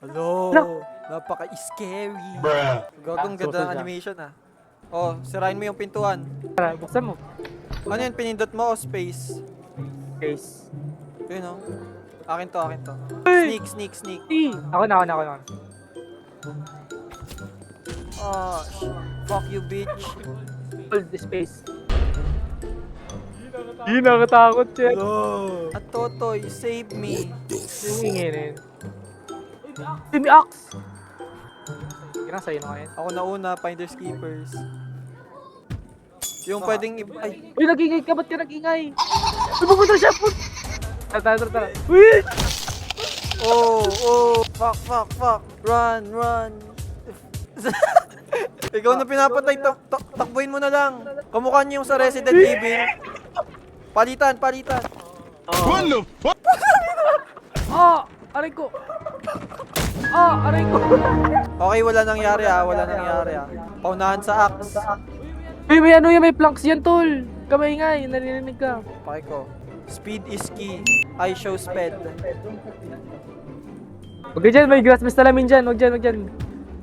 Hello! Napaka-scary. Gagong ganda ng animation ah. Oh, sirain mo yung pintuan. Tara, buksan mo. Ano yun? Pinindot mo o space? Face. Yun oh. Akin to, akin to. Hey! Sneak. Ako na. Oh, fuck you, bitch. Hold the space. Hindi nakatakot siya. Hello! At Totoy, save me. Yung inginin. Hindi axe! Ginang sa'yo na ngayon. Ako na una, Finders Keepers. Yung pwedeng ay, Uy, nag-ingay ka! Ba't ka nag-ingay? Uy, pupunta siya! Tara. Uy! oh, fuck. Run. Ikaw na pinapatay, takbuhin mo na lang. Kamukha niyo yung sa Resident Evil. Palitan. What the fuck? Aray ko! Aray ko! Okay, wala nangyari ah. Paunahan sa axe. Uy, may planks yan, tol! Kamay nga, narinig ka. Pake ko. Speed is key. I show speed. Huwag ka dyan, may grass mist talamin dyan. Huwag dyan.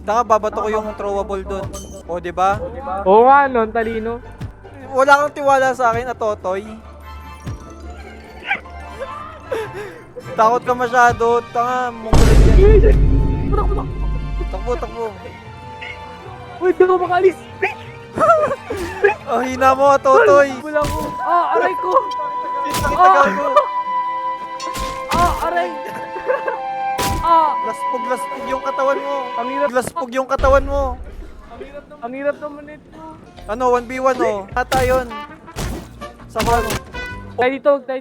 Taka, babato ko yung throwable doon. O, diba? Oo nga, no, talino. Wala kang tiwala sa akin, Totoy. Takot ka masyado. Tanga, mongolid yan. Takbo. Uy, di ko makalis! Oh, hina mo, Totoy. Wala ko. Aray ko! Tagal mo. Aray! Laspog yung katawan mo. Ang hirap. Laspog yung katawan mo. Ang hirap naman ito. Ano, 1v1 oh. Ata yun. Sama mo. Tayo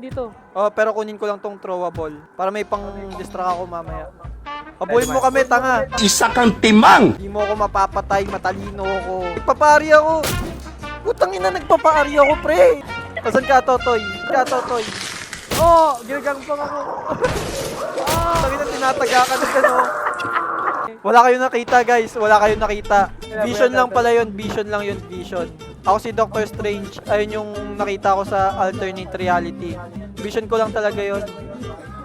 dito. Oh, pero kunin ko lang tong throwable. Para may pang-distract ako mamaya. Habulin mo kami, tanga. Isa kang timang! Hindi mo ako mapapatay, matalino ako. Nagpapaari ako. Putang ina, nagpapaari ako, pre. Kasan ka, Totoy? Ginagampang ako. Putang ina, tinataga ka na gano. Wala kayong nakita, guys. Vision lang pala yun. Vision. Ako si Doctor Strange. Ayun yung nakita ko sa alternate reality. Vision ko lang talaga yun.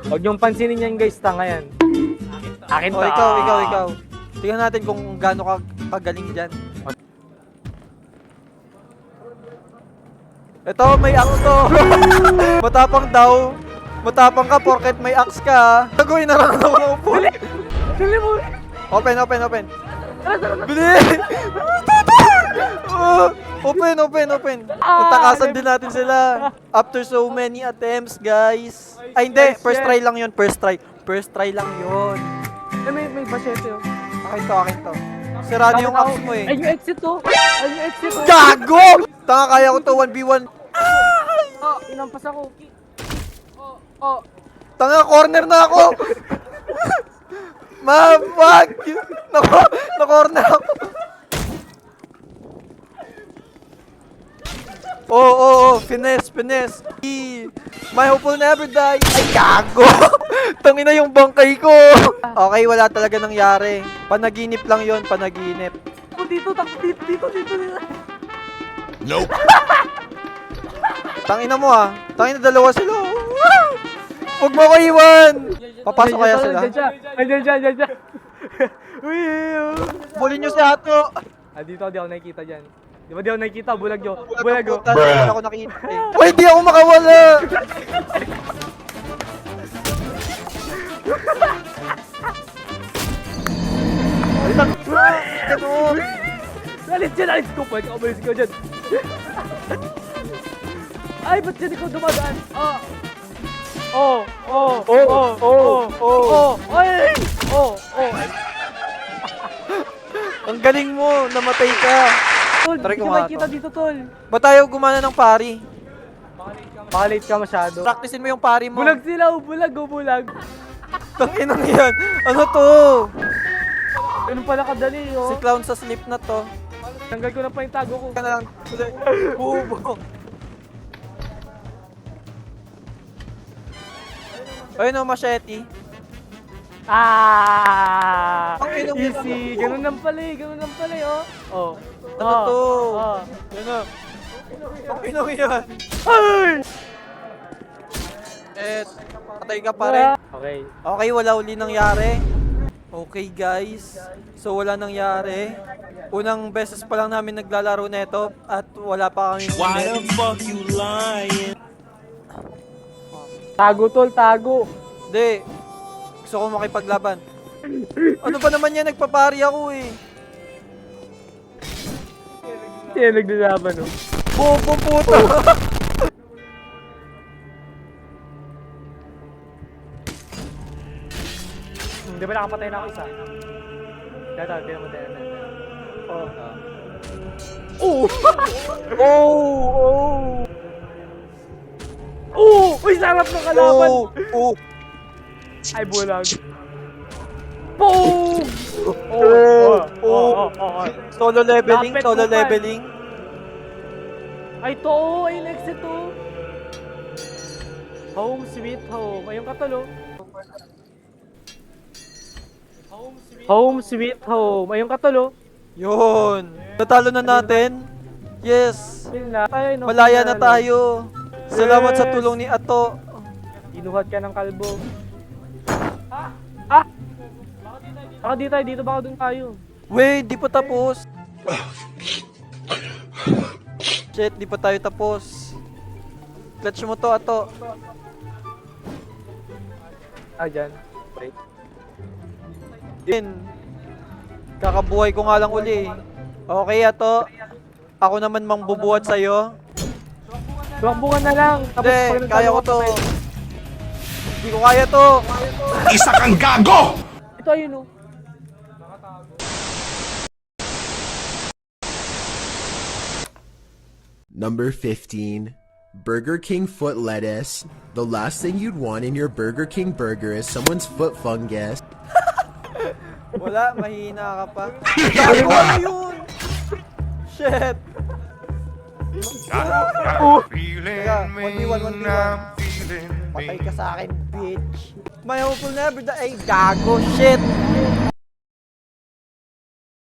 Huwag niyong pansinin yan, guys. Tanga yan. Akin O, to. ikaw. Tingnan natin kung gaano ka kagaling dyan. Ito, may axe to. Matapang daw. Matapang ka porket may axe ka. Gagawin na lang ako po. Dali mo. Open. Tara. Bili! Open. Natakasan din natin sila. After so many attempts, guys. Ay, hindi. First try lang yun. May basyete, oh. Akin to. Sira na yung axe mo eh. Ay, yung exit, oh. Gago! Tanga, kaya ko to 1v1. Inampas ako. Tanga, corner na ako! Wag! Na-corner ako. Oh, finesse. My hope will never die. Ay, gago! Tangina yung bangkay ko. Okay, wala talaga nangyari. Panaginip lang yon, panaginip. Dito. Nope. Tangina mo ah. Tangina, dalawa sila. Huwag mo ko iwan. Papasok kaya sila? Andiyan siya. Uy. Bulin nyo si Hato. Dito di ako nakikita dyan. Di ba di ako nakikita? Bulag yo. Wala ako nakita eh. Uy, di ako makawala. Ganun. Alis ko. Pwede ka umalis ka dyan. Ay, ba't dyan ikaw dumadaan? Ay! Ang galing mo, namatay ka. Tol, Try hindi ko ka nga makikita to. dito, tol. Ba't tayo gumana ng pari? Baka late ka masyado. Practicein mo yung pari mo. Bulag sila, bulag. Tanginang yan. Ano to? Ganun pala kadali, Si Clown sa slip na to. Tanggal ko na pa yung tago ko. Ka na lang. Bubo. Ayun o, machete. Ang inom yun. Easy. Ganun lang pala oh. Ano to? Yan o. Ang inom yan. Ay! Patay ka pa rin. Okay. Okay, wala uli nangyari. Okay guys, so wala nangyari. Unang beses pa lang namin naglalaro nito at wala pa kami Why the fuck you lying? Tago tol, tago. Hindi. Gusto ko makipaglaban. Ano ba naman yan? Nagpapari ako eh. Hindi naglalaban oh. Bobo puto. Di ba nakapatay na ako isa? Dito, pinamatay na. Oh. Oh! Oh! Oh! Uy, sarap ng kalaban! Oh! Oh! Ay, bulag. Boom! Solo leveling, Lapit solo mo pa. leveling. Ay, to! Ay, exit to! Home sweet home. Ayun ka talo. Home sweet home. Ayun ka talo. Yun. Natalo na natin. Yes. Yun na. Tayo, no? Malaya na tayo. Salamat sa tulong ni Ato. Inuhat ka ng kalbo. Ah! Baka di tayo, dito baka dun tayo. Wait, di pa tapos. Shit, di pa tayo tapos. Clutch mo to, Ato. Ah, dyan. Wait. Din. Kakabuhay ko nga lang uli. Okay, Ato. Ako naman mangbubuhat sa'yo. Tumakbo ka na lang. Tapos Hindi, pag kaya ko nagtalo to. ka, Hindi ko kaya to. Isa kang gago! ito ayun oh. Number 15. Burger King foot lettuce. The last thing you'd want in your Burger King burger is someone's foot fungus. Wala, mahina ka pa. Ano yun? Shit. Teka, 1v1, 1v1. Patay ka sa akin, bitch. My hopeful never die. Ay, gago, shit.